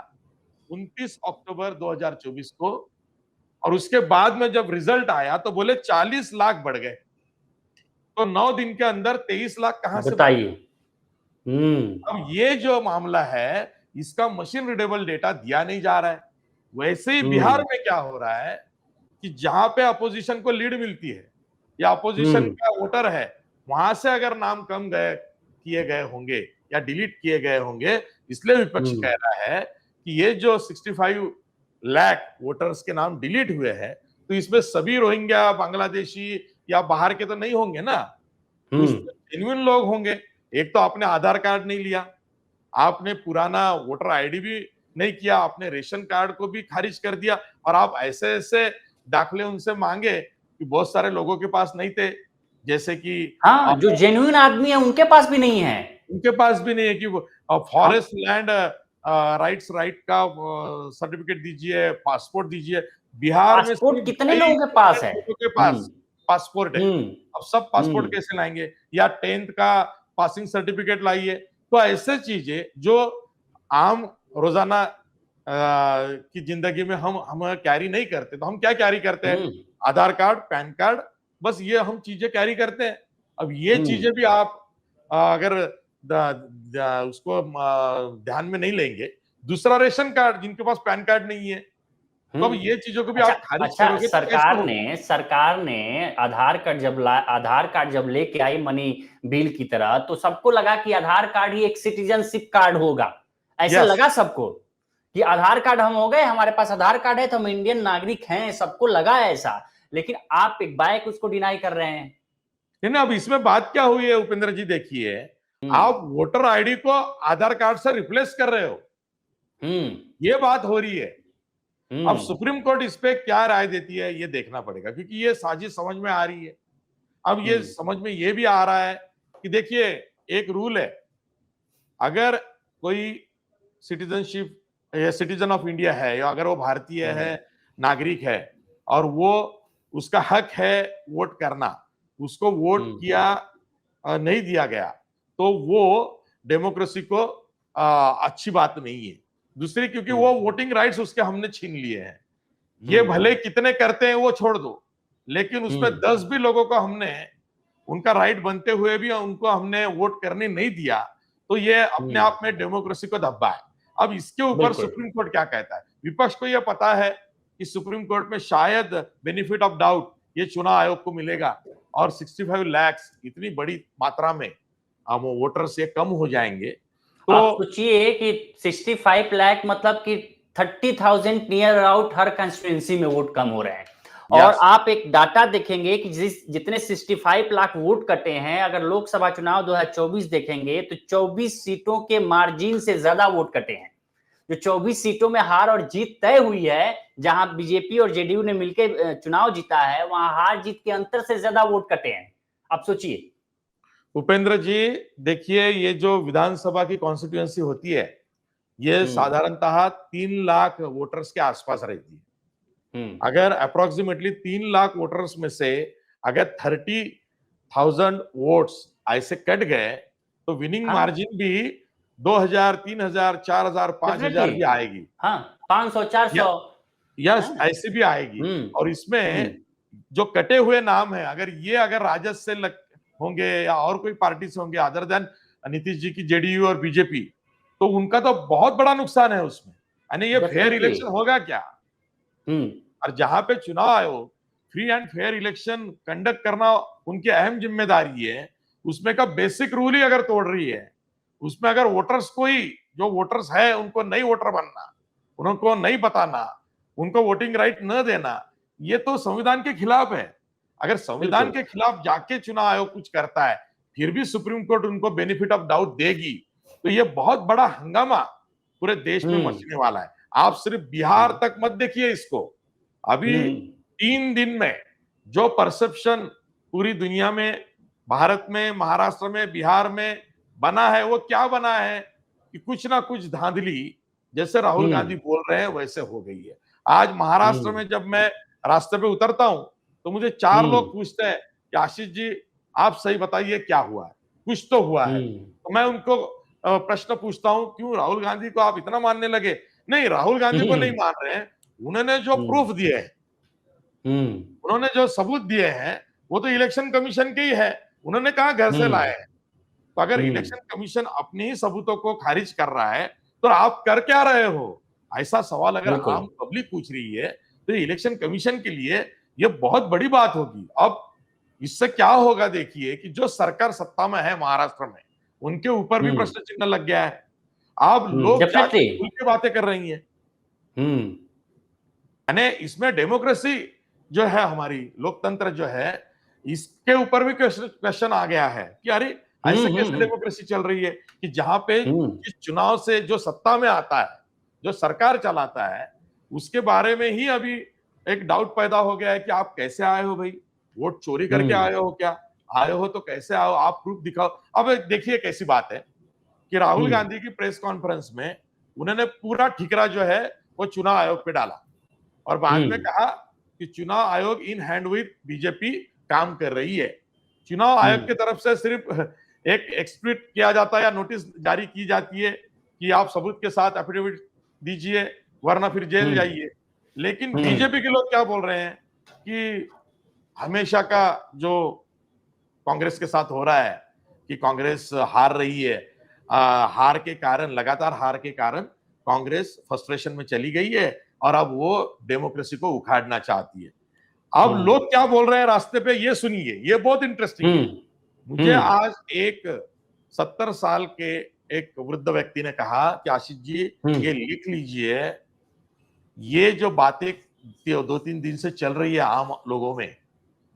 29 अक्टूबर 2024 को, और उसके बाद में जब रिजल्ट आया तो बोले 40 लाख बढ़ गए, तो 9 दिन के अंदर 23 लाख कहां से बताइए। अब ये जो मामला है इसका मशीन रीडेबल डेटा दिया नहीं जा रहा है। वैसे ही बिहार में क्या हो रहा है कि जहां पे अपोजिशन को लीड मिलती है या अपोजिशन का वोटर है, वहां से अगर नाम कम किए गए होंगे या डिलीट किए गए होंगे, इसलिए विपक्ष कह रहा है कि ये जो 65 लाख वोटर्स के नाम डिलीट हुए हैं तो इसमें सभी रोहिंग्या बांग्लादेशी या बाहर के तो नहीं होंगे ना, उसमें जेन्युइन लोग होंगे। एक तो आपने आधार कार्ड नहीं लिया, आपने पुराना वोटर आईडी भी नहीं किया, आपने रेशन कार्ड को भी खारिज कर दिया, और आप ऐसे ऐसे दाखले उनसे मांगे कि बहुत सारे लोगों के पास नहीं थे, जैसे कि हाँ, जो जेन्युइन आदमी है उनके पास भी नहीं है, उनके पास भी नहीं है कि फॉरेस्ट लैंड राइट का सर्टिफिकेट दीजिए, पासपोर्ट दीजिए। बिहार में पासपोर्ट कितने लोगों के पास है? लोगों के पास पासपोर्ट है, अब सब पासपोर्ट हम्म कैसे लाएंगे? या 10th का पासिंग सर्टिफिकेट लाइए। तो ऐसे चीजें जो आम रोजाना की जिंदगी में हम कैरी नहीं करते, तो हम क्या कैरी करते हैं? आधार कार्ड, पैन कार्ड, बस ये हम चीजें कैरी करते हैं। अब ये चीजें भी आप अगर उसको ध्यान में नहीं लेंगे, दूसरा रेशन कार्ड, जिनके पास पैन कार्ड नहीं है, तो अब ये चीजों को भी आप खारिज करोगे तो कैसे होगा? सरकार ने आधार कार्ड जब लेके आई मनी बिल की तरह, तो सबको लगा कि आधार कार्ड ही एक सिटीजनशिप कार्ड होगा, ऐसा लगा सबको कि आधार कार्ड हम हो गए, हमारे पास आधार कार्ड है तो हम इंडियन नागरिक हैं, सबको लगा ऐसा। लेकिन आप एक बाइक उसको डिनाई कर रहे हैं। नहीं, अब इसमें बात क्या हुई है उपेंद्र जी, देखिए, आप वोटर आईडी को आधार कार्ड से रिप्लेस कर रहे हो, ये बात हो रही है। अब सुप्रीम कोर्ट इस पे क्या राय देती है ये देखना पड़ेगा, क्योंकि ये साजिश समझ में आ रही है। अब ये समझ में ये भी आ रहा है कि देखिए, एक रूल है, अगर कोई सिटीजनशिप या सिटीजन ऑफ इंडिया है, या अगर वो भारतीय है, नागरिक है, और वो उसका हक है वोट करना, उसको वोट किया नहीं दिया गया, तो वो डेमोक्रेसी को अच्छी बात नहीं है। दूसरी, क्योंकि वो वोटिंग राइट्स उसके हमने छीन लिए हैं। ये भले कितने करते हैं वो छोड़ दो, लेकिन उसमें 10 भी लोगों को हमने उनका राइट बनते हुए भी उनको हमने वोट करने नहीं दिया, तो ये अपने आप में डेमोक्रेसी को धब्बा है। अब इसके ऊपर सुप्रीम कोर्ट क्या कहता है? विपक्ष को यह पता है कि सुप्रीम कोर्ट में शायद बेनिफिट ऑफ डाउट ये चुनाव आयोग को मिलेगा, और 65 लाख इतनी बड़ी मात्रा में वोटर से कम हो जाएंगे। तो आप सोचिए कि 65 लाख मतलब कि 30,000 नियर आउट हर कंस्टिट्यूएंसी में वोट कम हो रहे हैं। और आप एक डाटा देखेंगे कि जितने 65 लाख वोट कटे हैं, अगर लोकसभा चुनाव 2024 देखेंगे तो 24 सीटों के मार्जिन से ज्यादा वोट कटे हैं। जो 24 सीटों में हार और जीत तय हुई है, जहां बीजेपी और जेडीयू ने मिलकर चुनाव जीता है, वहां हार जीत के अंतर से ज्यादा वोट कटे हैं। आप सोचिए उपेंद्र जी, देखिए, ये जो विधानसभा की कॉन्स्टिट्यूएंसी होती है, ये साधारणतः 3 लाख वोटर्स के आसपास रहती है। अगर अप्रोक्सीमेटली 3 लाख वोटर्स में से अगर 30,000 वोट्स ऐसे कट गए, तो विनिंग मार्जिन भी 2,000, 3,000, 4,000, 5,000 भी आएगी। 500, 400, यस, ऐसे भी आएगी। और इसमें जो कटे हुए नाम है, अगर राजद से होंगे या और कोई पार्टी से होंगे अदर देन नीतीश जी की जेडीयू और बीजेपी, तो उनका तो बहुत बड़ा नुकसान है उसमें। यानी ये फेयर इलेक्शन होगा क्या? और जहां पे चुनाव आयोग free and fair election conduct करना उनकी अहम जिम्मेदारी है, उसमें का बेसिक रूल ही अगर तोड़ रही है, उसमें अगर वोटर्स जो वोटर्स है उनको नई वोटर बनना, उनको नहीं बताना, उनको वोटिंग राइट न देना, ये तो संविधान के खिलाफ है। अगर संविधान के खिलाफ जाके चुनाव आयोग कुछ करता है, फिर भी सुप्रीम कोर्ट उनको बेनिफिट ऑफ डाउट देगी, तो ये बहुत बड़ा हंगामा पूरे देश में मचने वाला है। आप सिर्फ बिहार तक मत देखिए इसको, अभी 3 दिन में जो परसेप्शन पूरी दुनिया में, भारत में, महाराष्ट्र में, बिहार में बना है, वो क्या बना है कि कुछ ना कुछ धांधली, जैसे राहुल गांधी बोल रहे हैं वैसे हो गई है। आज महाराष्ट्र में जब मैं रास्ते पे उतरता हूं, तो मुझे 4 लोग पूछते हैं कि आशीष जी, आप सही बताइए क्या हुआ है, कुछ तो हुआ है। तो मैं उनको प्रश्न पूछता हूं, क्यों राहुल गांधी को आप इतना मानने लगे? नहीं, राहुल गांधी को नहीं मान रहे हैं, उन्होंने जो प्रूफ दिए हैं, उन्होंने जो सबूत दिए हैं, वो तो इलेक्शन कमीशन के ही है, उन्होंने कहा घर से लाए हैं। तो अगर इलेक्शन कमीशन अपने ही सबूतों को खारिज कर रहा है, तो आप कर क्या रहे हो? ऐसा सवाल अगर आम पब्लिक पूछ रही है, तो इलेक्शन कमीशन के लिए ये बहुत बड़ी बात होगी। अब इससे क्या होगा, देखिए कि जो सरकार सत्ता में है महाराष्ट्र में, उनके ऊपर भी प्रश्न चिन्ह लग गया है। आप लोग खुल के बातें कर रही हैं, यानी इसमें डेमोक्रेसी जो है हमारी लोकतंत्र जो है, इसके ऊपर भी क्वेश्चन आ गया है कि अरे ऐसे कैसे डेमोक्रेसी चल रही है कि जहां पे इस चुनाव से जो सत्ता में आता है, जो सरकार चलाता है, उसके बारे में ही अभी एक डाउट पैदा हो गया है कि आप कैसे आए हो भाई, वोट चोरी करके आए हो क्या? आए हो तो कैसे आओ, आप प्रूफ दिखाओ। अब देखिए कैसी बात है कि राहुल गांधी की प्रेस कॉन्फ्रेंस में उन्होंने पूरा ठिकरा जो है वो चुनाव आयोग पे डाला और बाद में कहा कि चुनाव आयोग इन हैंड विद बीजेपी काम कर रही है। चुनाव आयोग की तरफ से सिर्फ एक एक्सप्लिट किया जाता है या नोटिस जारी की जाती है कि आप सबूत के साथ एफिडेविट दीजिए वरना फिर जेल जाइए। लेकिन बीजेपी के लोग क्या बोल रहे हैं कि हमेशा का जो कांग्रेस के साथ हो रहा है कि कांग्रेस हार रही है, हार के कारण, लगातार हार के कारण कांग्रेस फ्रस्ट्रेशन में चली गई है और अब वो डेमोक्रेसी को उखाड़ना चाहती है। अब लोग क्या बोल रहे हैं रास्ते पे, ये सुनिए, ये बहुत इंटरेस्टिंग है। मुझे आज एक 70 साल के एक वृद्ध व्यक्ति ने कहा कि आशीष जी ये लिख लीजिए, ये जो बातें 2-3 दिन से चल रही है आम लोगों में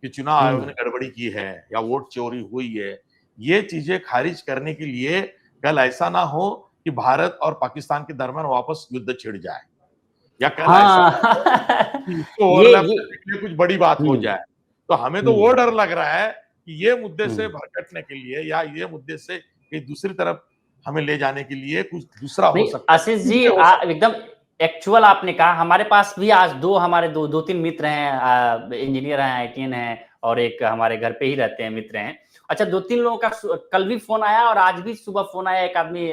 कि चुनाव आयोग ने गड़बड़ी की है या वोट चोरी हुई है, ये चीजें खारिज करने के लिए कल ऐसा ना हो कि भारत और पाकिस्तान के दरमियान वापस युद्ध छिड़ जाए या कल ऐसा ना हो कि इसको ओवरलैप करने के लिए कुछ बड़ी बात हो जाए। तो हमें तो वो डर लग रहा है कि ये मुद्दे से भड़कने के लिए या ये मुद्दे से कहीं दूसरी तरफ हमें ले जाने के लिए कुछ दूसरा हो सकता है। आशीष जी एकदम एक्चुअल आपने कहा। हमारे पास भी आज हमारे दो तीन मित्र हैं, इंजीनियर हैं, आईटीएन हैं और एक हमारे घर पे ही रहते हैं मित्र हैं। अच्छा, 2-3 लोगों का कल भी फोन आया और आज भी सुबह फोन आया। एक आदमी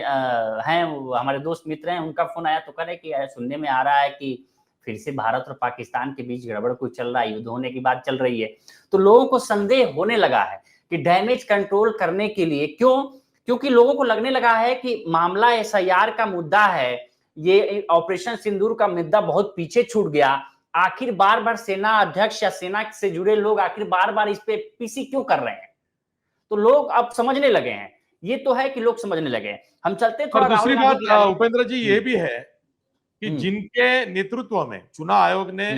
हैं हमारे दोस्त मित्र हैं, उनका फोन आया तो कह रहे कि सुनने में आ रहा है कि फिर से भारत और पाकिस्तान के बीच गड़बड़ कुछ चल रहा है, युद्ध होने की बात चल रही है। तो लोगों को संदेह होने लगा है कि डैमेज कंट्रोल करने के लिए, क्योंकि लोगों को लगने लगा है कि मामला एसआईआर का मुद्दा है, ये ऑपरेशन सिंदूर का मुद्दा बहुत पीछे छूट गया। आखिर बार बार सेना अध्यक्ष या सेना से जुड़े लोग आखिर बार बार इस पे पीसी क्यों कर रहे हैं? तो लोग अब समझने लगे हैं। ये तो है कि लोग समझने लगे हैं। हम चलते थोड़ा। दूसरी बात उपेंद्र जी ये भी है कि जिनके नेतृत्व में चुनाव आयोग ने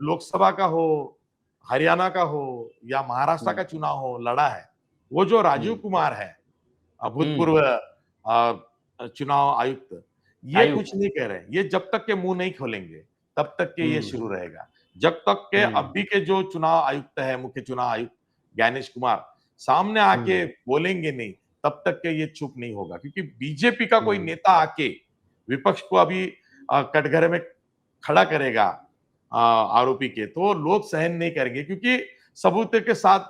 लोकसभा का हो, हरियाणा का हो या महाराष्ट्र का चुनाव हो लड़ा है, वो जो राजीव कुमार है, भूतपूर्व चुनाव आयुक्त, ये कुछ नहीं कह रहे। ये जब तक के मुंह नहीं खोलेंगे तब तक के ये शुरू रहेगा। जब तक के अभी के जो चुनाव आयुक्त है, मुख्य चुनाव आयुक्त ज्ञानेश कुमार सामने आके बोलेंगे नहीं, तब तक के ये चुप नहीं होगा। क्योंकि बीजेपी का कोई नेता आके विपक्ष को अभी कटघरे में खड़ा करेगा आरोपी के, तो लोग सहन नहीं करेंगे क्योंकि सबूत के साथ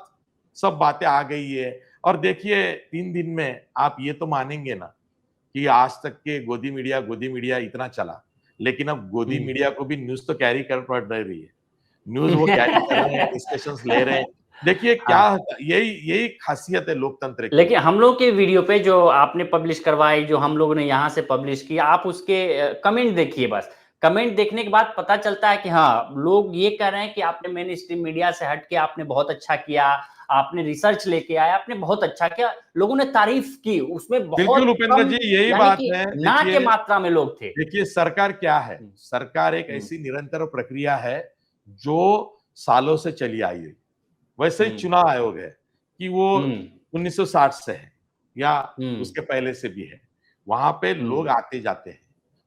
सब बातें आ गई है। और देखिए 3 दिन में आप ये तो मानेंगे ना कि आज तक के गोदी मीडिया इतना चला, लेकिन अब गोदी मीडिया को भी न्यूज तो कैरी कर पड़ रही है। न्यूज वो कैरी कर रहे हैं, डिस्कशंस ले रहे हैं। देखिए क्या यही खासियत है लोकतंत्र की। लेकिन हम लोग के वीडियो पे जो आपने पब्लिश करवाई, जो हम लोगों ने यहाँ से पब्लिश किया, आप उसके कमेंट देखिए। बस कमेंट देखने के बाद पता चलता है कि हाँ, लोग ये कह रहे हैं कि आपने मेन स्ट्रीम मीडिया से हट के आपने बहुत अच्छा किया, आपने रिसर्च लेके आया, आपने बहुत अच्छा किया। लोगों ने तारीफ की, उसमें बहुत उपेंद्र जी यही बात है, ना के मात्रा में लोग थे। देखिए सरकार क्या है, सरकार एक ऐसी निरंतर प्रक्रिया है जो सालों से चली आई है। वैसे ही चुनाव आयोग है कि वो 1960 से है या उसके पहले से भी है। वहां पे लोग आते जाते हैं,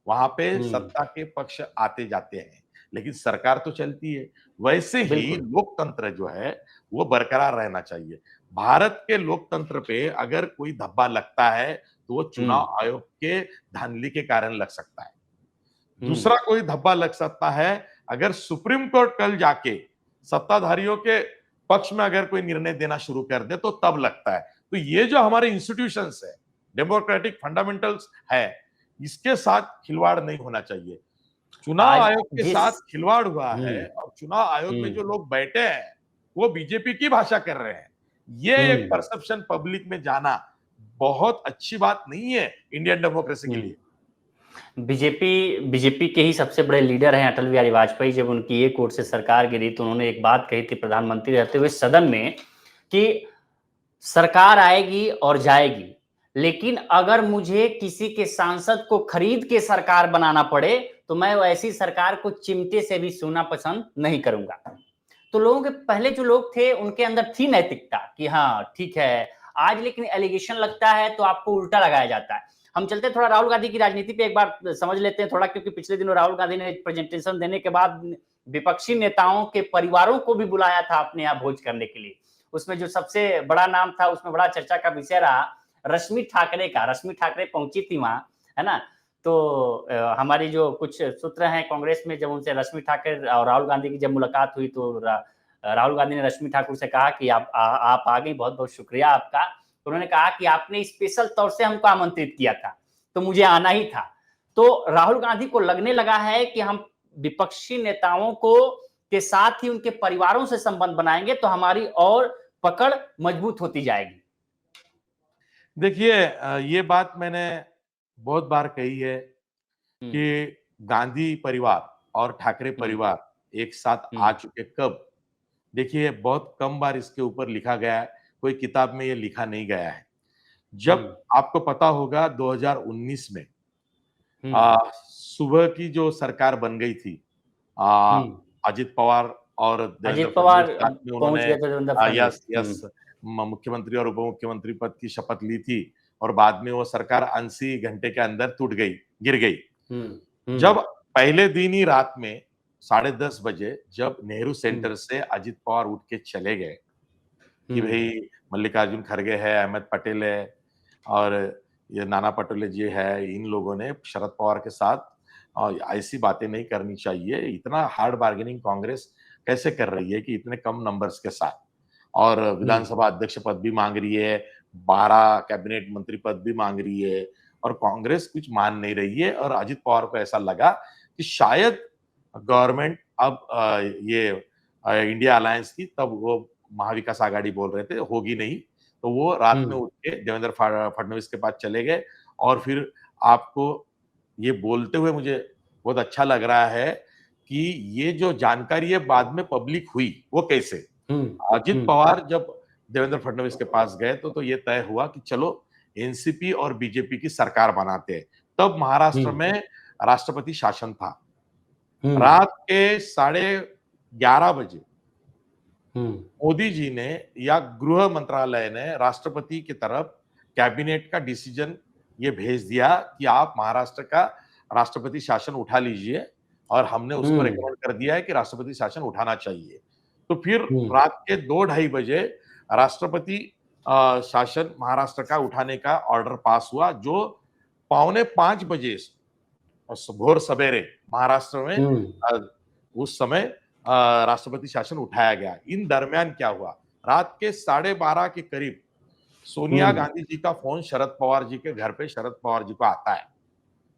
वहां पे सत्ता के पक्ष आते जाते हैं, लेकिन सरकार तो चलती है। वैसे ही लोकतंत्र जो है वो बरकरार रहना चाहिए। भारत के लोकतंत्र पे अगर कोई धब्बा लगता है तो वो चुनाव आयोग के धांधली के कारण लग सकता है। दूसरा कोई धब्बा लग सकता है अगर सुप्रीम कोर्ट कल जाके सत्ताधारियों के पक्ष में अगर कोई निर्णय देना शुरू कर दे तो तब लगता है। तो ये जो हमारे इंस्टीट्यूशंस है, डेमोक्रेटिक फंडामेंटल्स है, इसके साथ खिलवाड़ नहीं होना चाहिए। चुनाव आयोग के साथ खिलवाड़ हुआ है और चुनाव आयोग में जो लोग बैठे हैं वो बीजेपी की भाषा कर रहे हैं। ये एक परसेप्शन पब्लिक में जाना बहुत अच्छी बात नहीं है इंडियन डेमोक्रेसी के लिए। बीजेपी के ही सबसे बड़े लीडर हैं अटल बिहारी वाजपेयी। जब उनकी एक ओर से सरकार गिरी तो उन्होंने एक बात कही थी प्रधानमंत्री रहते हुए सदन में कि सरकार आएगी और जाएगी, लेकिन अगर मुझे किसी के सांसद को खरीद के सरकार बनाना पड़े तो मैं ऐसी सरकार को चिमटे से भी छूना पसंद नहीं करूंगा। तो लोगों के पहले जो लोग थे उनके अंदर थी नैतिकता कि हाँ ठीक है। आज लेकिन एलिगेशन लगता है तो आपको उल्टा लगाया जाता है। हम चलते थोड़ा राहुल गांधी की राजनीति पे एक बार समझ लेते हैं थोड़ा, क्योंकि पिछले दिनों राहुल गांधी ने प्रेजेंटेशन देने के बाद विपक्षी नेताओं के परिवारों को भी बुलाया था अपने यहाँ भोज करने के लिए। उसमें जो सबसे बड़ा नाम था, उसमें बड़ा चर्चा का विषय रहा रश्मि ठाकरे का। रश्मि ठाकरे पहुंची थी वहां, है ना। तो हमारी जो कुछ सूत्र हैं कांग्रेस में, जब उनसे रश्मि ठाकरे और राहुल गांधी की जब मुलाकात हुई तो राहुल गांधी ने रश्मि ठाकुर से कहा कि आप आ गई, बहुत बहुत शुक्रिया आपका। तो उन्होंने कहा कि आपने स्पेशल तौर से हमको आमंत्रित किया था तो मुझे आना ही था। तो राहुल गांधी को लगने लगा है कि हम विपक्षी नेताओं को के साथ ही उनके परिवारों से संबंध बनाएंगे तो हमारी और पकड़ मजबूत होती जाएगी। देखिए, ये बात मैंने बहुत बार कही है कि गांधी परिवार और ठाकरे परिवार एक साथ आ चुके कब। देखिए, बहुत कम बार इसके ऊपर लिखा गया है, कोई किताब में ये लिखा नहीं गया है। जब आपको पता होगा 2019 में सुबह की जो सरकार बन गई थी, अजित पवार और देवेंद्र अजित पवार फडणवीस साथ में पहुंच उन्होंने गए थे देवेंद्र फडणवीस। यस मुख्यमंत्री और उप मुख्यमंत्री पद की शपथ ली थी और बाद में वो सरकार 80 घंटे के अंदर टूट गई, गिर गई। जब पहले दिन ही रात में 10:30 बजे जब नेहरू सेंटर से अजित पवार उठ के चले गए कि भाई मल्लिकार्जुन खड़गे है, अहमद पटेल है और ये नाना पटोले जी है, इन लोगों ने शरद पवार के साथ ऐसी बातें नहीं करनी चाहिए। इतना हार्ड बार्गेनिंग कांग्रेस कैसे कर रही है कि इतने कम नंबर्स के साथ, और विधानसभा अध्यक्ष पद भी मांग रही है, 12 कैबिनेट मंत्री पद भी मांग रही है और कांग्रेस कुछ मान नहीं रही है। और अजित पवार को ऐसा लगा कि शायद गवर्नमेंट अब ये इंडिया अलायंस की, तब वो महाविकास आघाड़ी बोल रहे थे, होगी नहीं। तो वो रात में उठ के देवेंद्र फडणवीस के पास चले गए और फिर आपको ये बोलते हुए मुझे बहुत अच्छा लग रहा है कि ये जो जानकारी है बाद में पब्लिक हुई, वो कैसे। अजित पवार जब देवेंद्र फडणवीस के पास गए तो ये तय हुआ कि चलो एनसीपी और बीजेपी की सरकार बनाते हैं। तब महाराष्ट्र में राष्ट्रपति शासन था। रात के 11:30 बजे मोदी जी ने या गृह मंत्रालय ने राष्ट्रपति की तरफ कैबिनेट का डिसीजन ये भेज दिया कि आप महाराष्ट्र का राष्ट्रपति शासन उठा लीजिए, और हमने उसको रिकमेंड कर दिया है कि राष्ट्रपति शासन उठाना चाहिए। तो फिर रात के 2-2:30 बजे राष्ट्रपति शासन महाराष्ट्र का उठाने का ऑर्डर पास हुआ, जो 4:45 बजे भोर सवेरे महाराष्ट्र में उस समय राष्ट्रपति शासन उठाया गया। इन दरमियान क्या हुआ, रात के 12:30 के करीब सोनिया गांधी जी का फोन शरद पवार जी के घर पे शरद पवार जी को आता है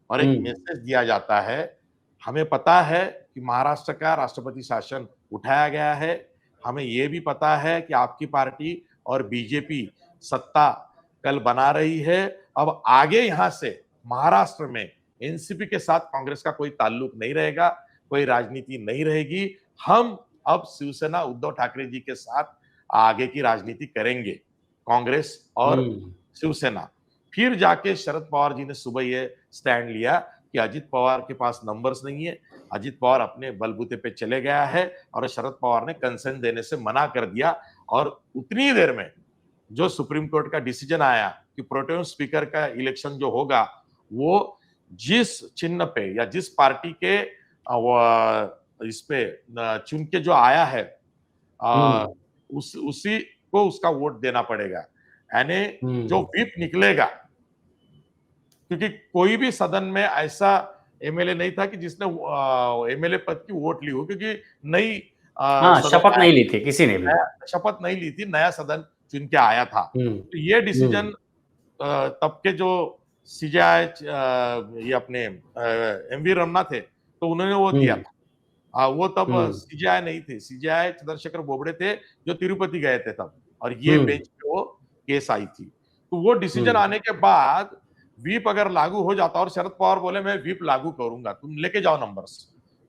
और एक मैसेज दिया जाता है, हमें पता है कि महाराष्ट्र का राष्ट्रपति शासन उठाया गया है, हमें यह भी पता है कि आपकी पार्टी और बीजेपी सत्ता कल बना रही है। अब आगे यहां से महाराष्ट्र में एनसीपी के साथ कांग्रेस का कोई ताल्लुक नहीं रहेगा, कोई राजनीति नहीं रहेगी। हम अब शिवसेना उद्धव ठाकरे जी के साथ आगे की राजनीति करेंगे, कांग्रेस और शिवसेना। फिर जाके शरद पवार जी ने सुबह ये स्टैंड लिया कि अजित पवार के पास नंबर्स नहीं है, अजित पवार अपने बलबूते पे चले गया है, और शरद पवार ने कंसेंट देने से मना कर दिया। और उतनी देर में जो सुप्रीम कोर्ट का डिसीजन आया कि प्रोटेम स्पीकर का इलेक्शन जो होगा वो जिस चिन्ह पे या जिस पार्टी के इस पे चुन के जो आया है उसी को उसका वोट देना पड़ेगा। यानी जो व्हिप निकलेगा, क्योंकि कोई भी सदन में ऐसा एमएलए नहीं था कि जिसने एमएलए पद की वोट ली हो, क्योंकि नई शपथ नहीं ली थी, किसी ने भी शपथ नहीं ली थी, नया सदन चुन के आया था। तो ये डिसीजन तब के जो सीजेआई ये अपने एमवी रमना थे, तो उन्होंने वो दिया था। वो तब सीजेआई नहीं थे, सीजेआई चंद्रशेखर बोबड़े थे जो तिरुपति गए थे तब, और ये बेंच पे वो केस आई थी। तो वो डिसीजन आने के बाद व्हिप अगर लागू हो जाता और शरद पवार बोले मैं व्हिप लागू करूंगा, तुम लेके जाओ नंबर्स,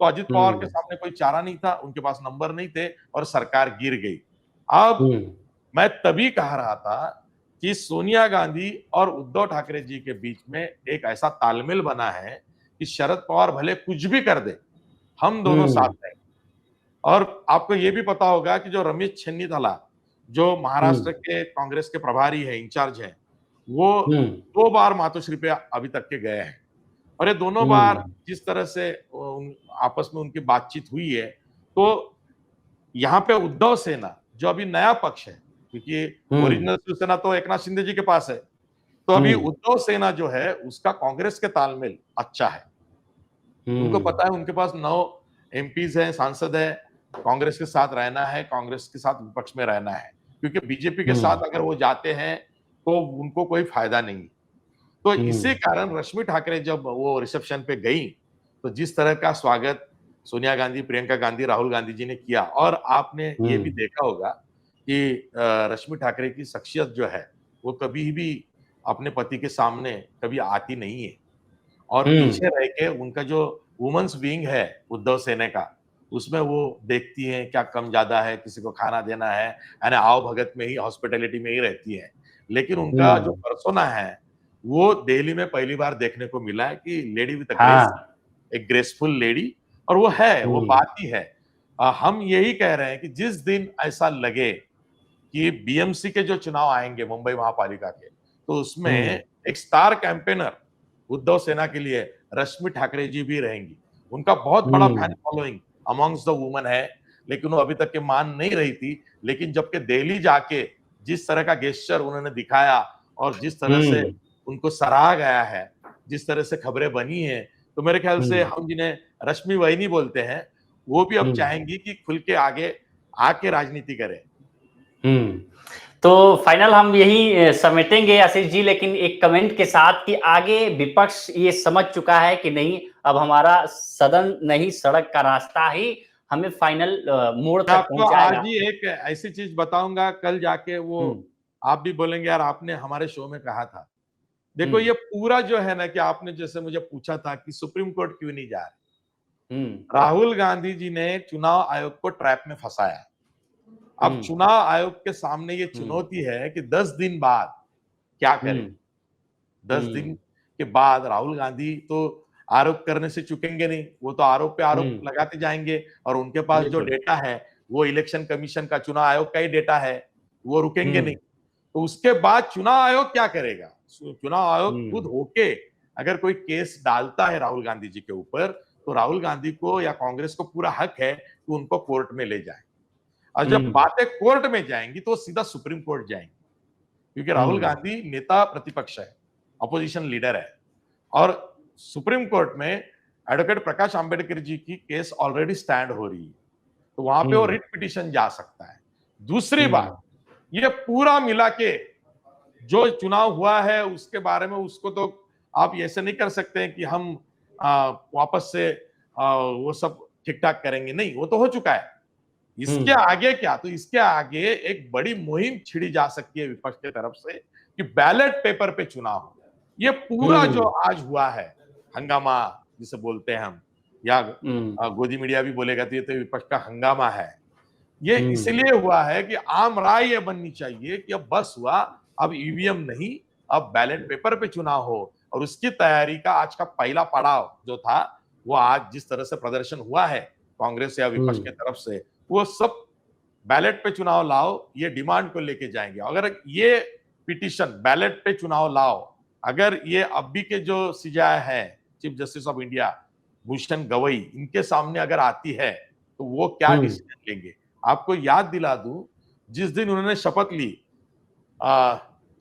तो अजित पवार के सामने कोई चारा नहीं था, उनके पास नंबर नहीं थे और सरकार गिर गई। अब मैं तभी कह रहा था कि सोनिया गांधी और उद्धव ठाकरे जी के बीच में एक ऐसा तालमेल बना है कि शरद पवार भले कुछ भी कर दे, हम दोनों साथ हैं। और आपको ये भी पता होगा कि जो रमेश चेन्नीताला जो महाराष्ट्र के कांग्रेस के प्रभारी है, इंचार्ज है, वो 2 बार मातोश्री पे अभी तक के गए हैं और ये दोनों बार जिस तरह से आपस में उनकी बातचीत हुई है, तो यहाँ पे उद्धव सेना जो अभी नया पक्ष है, क्योंकि ओरिजिनल शिवसेना तो एकनाथ शिंदे जी के पास है, तो अभी उद्धव सेना जो है उसका कांग्रेस के तालमेल अच्छा है। उनको पता है उनके पास 9 एमपीज हैं, सांसद है, कांग्रेस के साथ रहना है, कांग्रेस के साथ विपक्ष में रहना है, क्योंकि बीजेपी के साथ अगर वो जाते हैं तो उनको कोई फायदा नहीं। तो इसी कारण रश्मि ठाकरे जब वो रिसेप्शन पे गई, तो जिस तरह का स्वागत सोनिया गांधी, प्रियंका गांधी, राहुल गांधी जी ने किया, और आपने ये भी देखा होगा कि रश्मि ठाकरे की शख्सियत जो है वो कभी भी अपने पति के सामने कभी आती नहीं है और पीछे रह के उनका जो वुमेन्स विंग है उद्धव सेना का, उसमें वो देखती हैं क्या कम ज्यादा है, किसी को खाना देना है, यानी आओ भगत में ही, हॉस्पिटैलिटी में ही रहती है। लेकिन उनका जो पर्सोना है वो दिल्ली में पहली बार देखने को मिला है कि लेडी विद ग्रेस, एक ग्रेसफुल लेडी, और वो है, वो बात ही है। हम यही कह रहे हैं कि जिस दिन ऐसा लगे कि बीएमसी के जो चुनाव आएंगे मुंबई महापालिका के, तो उसमें एक स्टार कैंपेनर उद्धव सेना के लिए रश्मि ठाकरे जी भी रहेंगी। उनका बहुत बड़ा fan following amongst the women है, लेकिन वो अभी तक के मान नहीं रही थी। लेकिन जबकि दिल्ली जाके जिस तरह का गेस्चर उन्होंने दिखाया और जिस तरह से उनको सराहा गया है, जिस तरह से खबरें बनी है, तो मेरे ख्याल से हम जिन्हें रश्मि वहीनी बोलते हैं, वो भी अब चाहेंगी कि खुल के आगे आके राजनीति करें। तो फाइनल हम यही समेटेंगे आशीष जी, लेकिन एक कमेंट के साथ कि आगे विपक्ष ये समझ चुका है कि नहीं, अब हमारा सदन नहीं सड़क का रास्ता ही हमें फाइनल मोड़ तक पहुंचाएगा। आज ही एक ऐसी चीज बताऊंगा, कल जाके वो आप भी बोलेंगे यार आपने हमारे शो में कहा था। देखो ये पूरा जो है ना, कि आपने जैसे मुझे पूछा था कि सुप्रीम कोर्ट क्यों नहीं जा रहे, राहुल गांधी जी ने चुनाव आयोग को ट्रैप में फंसाया। अब चुनाव आयोग के सामने ये चुनौती है कि 10 दिन बाद क्या करें। 10 दिन के बाद राहुल गांधी तो आरोप करने से चुकेंगे नहीं, वो तो आरोप पे आरोप लगाते जाएंगे, और उनके पास जो डेटा है वो इलेक्शन कमीशन का, चुनाव आयोग का ही डेटा है, वो रुकेंगे नहीं। तो उसके बाद चुनाव आयोग क्या करेगा? चुनाव आयोग खुद होके अगर कोई केस डालता है राहुल गांधी जी के ऊपर, तो राहुल गांधी को या कांग्रेस को पूरा हक है कि उनको कोर्ट में ले जाए, और जब बातें कोर्ट में जाएंगी तो सीधा सुप्रीम कोर्ट जाएंगी, क्योंकि राहुल गांधी नेता प्रतिपक्ष है, अपोजिशन लीडर है, और सुप्रीम कोर्ट में एडवोकेट प्रकाश आंबेडकर जी की केस ऑलरेडी स्टैंड हो रही है, तो वहां पे वो रिट पिटीशन जा सकता है। दूसरी बात, ये पूरा मिला के जो चुनाव हुआ है उसके बारे में, उसको तो आप ऐसे नहीं कर सकते हैं कि हम वापस से वो सब ठीक ठाक करेंगे, नहीं, वो तो हो चुका है। इसके आगे क्या? तो इसके आगे एक बड़ी मुहिम छिड़ी जा सकती है विपक्ष की तरफ से कि बैलेट पेपर पे चुनाव हो। ये पूरा जो आज हुआ है हंगामा जिसे बोलते हैं हम, या गोदी मीडिया भी बोलेगा, तो ये तो विपक्ष का हंगामा है। ये इसलिए हुआ है कि आम राय ये बननी चाहिए कि अब बस हुआ, अब ईवीएम नहीं, अब बैलेट पेपर पे चुनाव हो, और उसकी तैयारी का आज का पहला पड़ाव जो था, वो आज जिस तरह से प्रदर्शन हुआ है कांग्रेस या विपक्ष की तरफ से, वो सब बैलेट पे चुनाव लाओ, ये डिमांड को लेके जाएंगे। अगर ये पिटीशन बैलेट पे चुनाव लाओ, अगर ये अभी के जो सीजेआई है, chief justice of India Bhushan Gavai, इनके सामने अगर आती है, तो वो क्या डिसीजन लेंगे? आपको याद दिला दूं, जिस दिन उन्होंने शपथ ली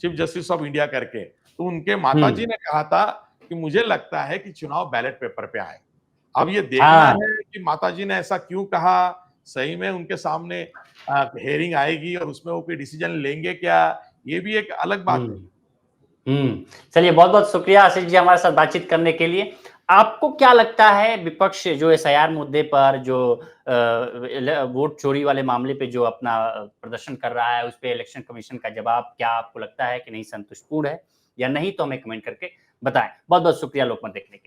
चीफ जस्टिस ऑफ इंडिया करके, तो उनके माताजी ने कहा था कि मुझे लगता है कि चुनाव बैलेट पेपर पे आए। अब ये देखना है कि माताजी ने ऐसा क्यों कहा, सही में उनके सामने हेयरिंग आएगी और उसमें वो कोई डिसीजन लेंगे क्या, ये भी एक अलग बात है। चलिए, बहुत बहुत शुक्रिया आशीष जी हमारे साथ बातचीत करने के लिए। आपको क्या लगता है विपक्ष जो एसआईआर मुद्दे पर, जो वोट चोरी वाले मामले पे जो अपना प्रदर्शन कर रहा है, उस पे इलेक्शन कमीशन का जवाब क्या आपको लगता है कि नहीं संतुष्टपूर्ण है या नहीं? तो हमें कमेंट करके बताएं। बहुत बहुत शुक्रिया लोकमत देखने के लिए।